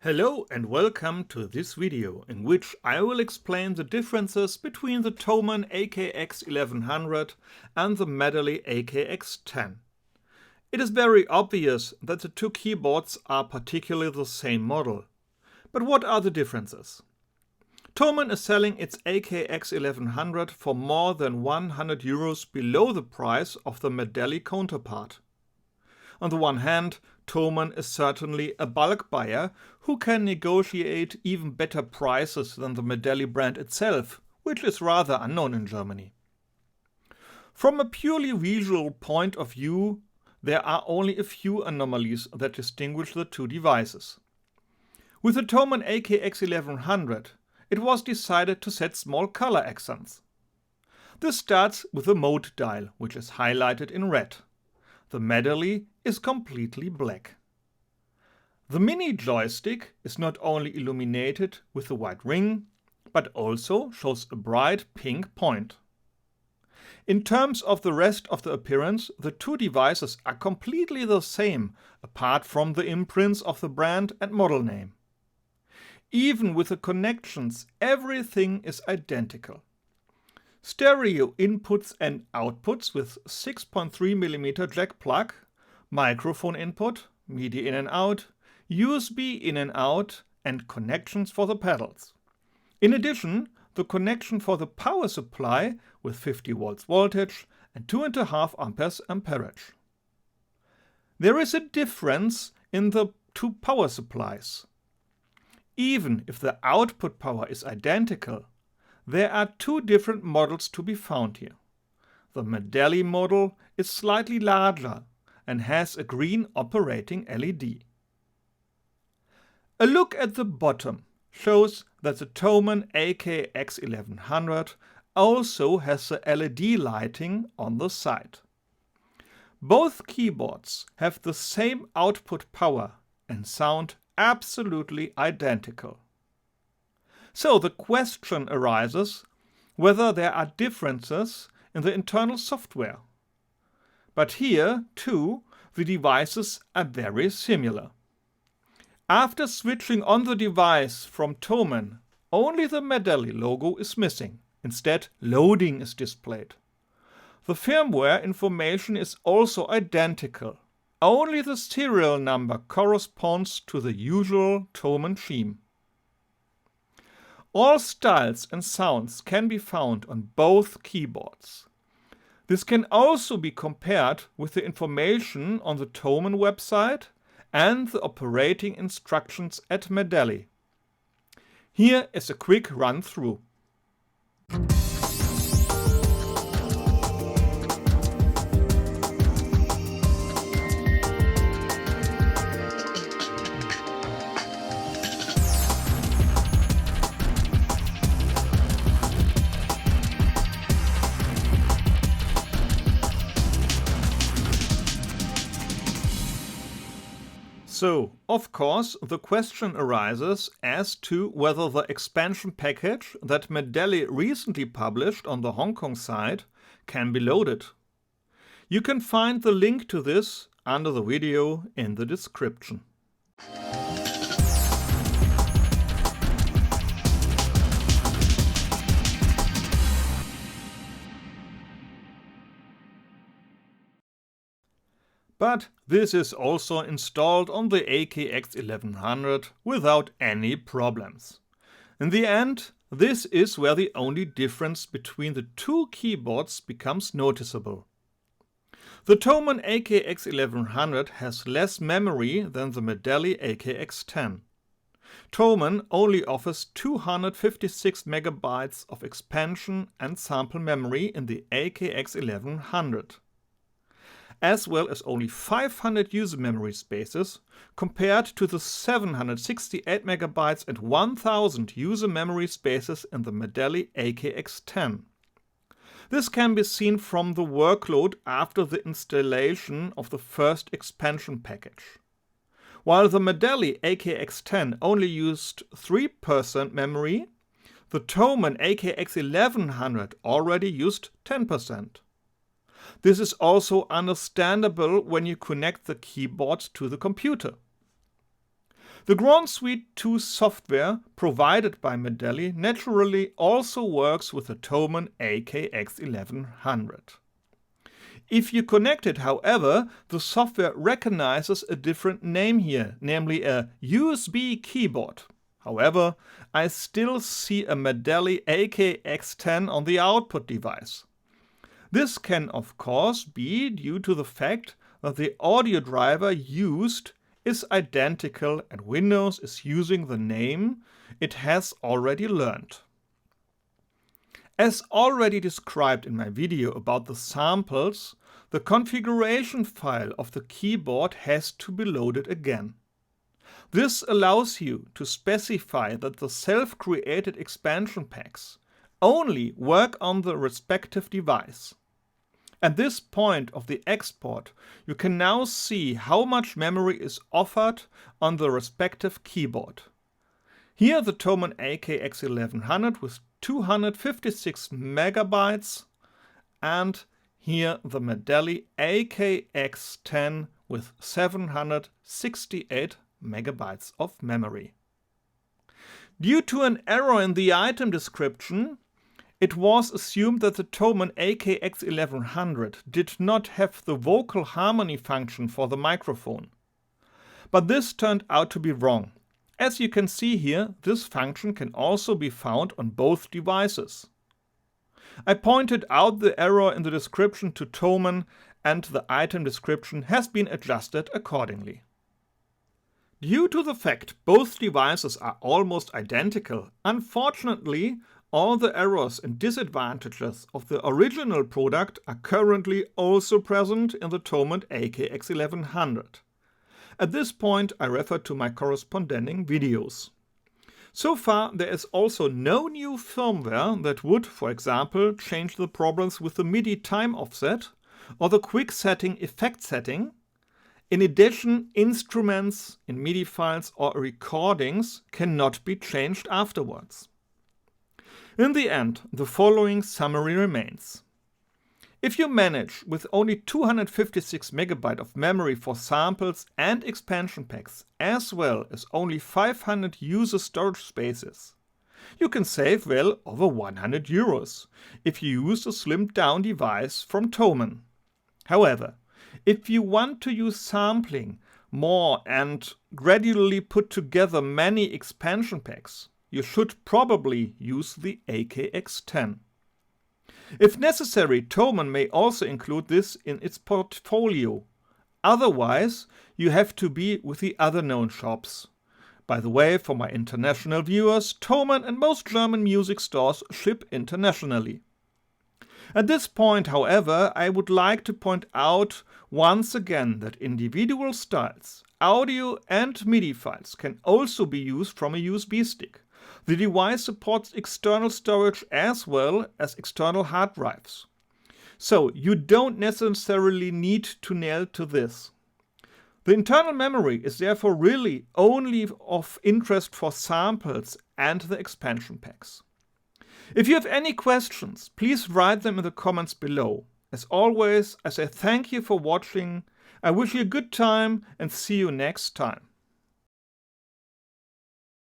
Hello and welcome to this video, in which I will explain the differences between the Thomann AKX1100 and the Medeli AKX10. It is very obvious that the two keyboards are particularly the same model. But what are the differences? Thomann is selling its AKX1100 for more than 100 euros below the price of the Medeli counterpart. On the one hand, Thomann is certainly a bulk buyer who can negotiate even better prices than the Medeli brand itself, which is rather unknown in Germany. From a purely visual point of view, there are only a few anomalies that distinguish the two devices. With the Thomann AKX1100, it was decided to set small color accents. This starts with the mode dial, which is highlighted in red. The Medeli is completely black. The mini joystick is not only illuminated with a white ring, but also shows a bright pink point. In terms of the rest of the appearance, the two devices are completely the same, apart from the imprints of the brand and model name. Even with the connections, everything is identical. Stereo inputs and outputs with 6.3mm jack plug, microphone input, MIDI in and out, USB in and out, and connections for the pedals. In addition, the connection for the power supply with 50 volts voltage and 2.5 amperes amperage. There is a difference in the two power supplies. Even if the output power is identical, there are two different models to be found here. The Medeli model is slightly larger and has a green operating LED. A look at the bottom shows that the Thomann AKX1100 also has the LED lighting on the side. Both keyboards have the same output power and sound absolutely identical. So the question arises whether there are differences in the internal software. But here, too, the devices are very similar. After switching on the device from Thomann, only the Medeli logo is missing. Instead, loading is displayed. The firmware information is also identical. Only the serial number corresponds to the usual Thomann scheme. All styles and sounds can be found on both keyboards. This can also be compared with the information on the Thomann website and the operating instructions at Medeli. Here is a quick run-through. So, of course, the question arises as to whether the expansion package that Medeli recently published on the Hong Kong side can be loaded. You can find the link to this under the video in the description. But this is also installed on the AKX1100 without any problems. In the end, this is where the only difference between the two keyboards becomes noticeable. The Thomann AKX1100 has less memory than the Medeli AKX10. Thomann only offers 256 MB of expansion and sample memory in the AKX1100. As well as only 500 user memory spaces, compared to the 768 MB and 1000 user memory spaces in the Medeli AKX10. This can be seen from the workload after the installation of the first expansion package. While the Medeli AKX10 only used 3% memory, the Thomann AKX1100 already used 10%. This is also understandable when you connect the keyboard to the computer. The Ground Suite 2 software provided by Medeli naturally also works with the thomann AKX1000. If you connect it, however, the software recognizes a different name here, namely a USB keyboard. However, I still see a Medeli AKX10 on the output device. This can of course be due to the fact that the audio driver used is identical and Windows is using the name it has already learned. As already described in my video about the samples, the configuration file of the keyboard has to be loaded again. This allows you to specify that the self-created expansion packs only work on the respective device. At this point of the export, you can now see how much memory is offered on the respective keyboard. Here the thomann AKX1100 with 256 megabytes and here the Medeli AKX10 with 768 megabytes of memory. Due to an error in the item description, it was assumed that the thomann AKX1100 did not have the vocal harmony function for the microphone. But this turned out to be wrong. As you can see here, this function can also be found on both devices. I pointed out the error in the description to thomann and the item description has been adjusted accordingly. Due to the fact both devices are almost identical, unfortunately, all the errors and disadvantages of the original product are currently also present in the thomann AKX1100. At this point I refer to my corresponding videos. So far there is also no new firmware that would, for example, change the problems with the MIDI time offset or the quick setting effect setting. In addition, instruments in MIDI files or recordings cannot be changed afterwards. In the end, the following summary remains. If you manage with only 256 MB of memory for samples and expansion packs, as well as only 500 user storage spaces, you can save well over 100 euros if you use a slimmed down device from thomann. However, if you want to use sampling more and gradually put together many expansion packs, you should probably use the AKX10. If necessary, thomann may also include this in its portfolio. Otherwise, you have to be with the other known shops. By the way, for my international viewers, thomann and most German music stores ship internationally. At this point, however, I would like to point out once again that individual styles, audio and MIDI files can also be used from a USB stick. The device supports external storage as well as external hard drives. So you don't necessarily need to nail to this. The internal memory is therefore really only of interest for samples and the expansion packs. If you have any questions, please write them in the comments below. As always, I say thank you for watching, I wish you a good time and see you next time.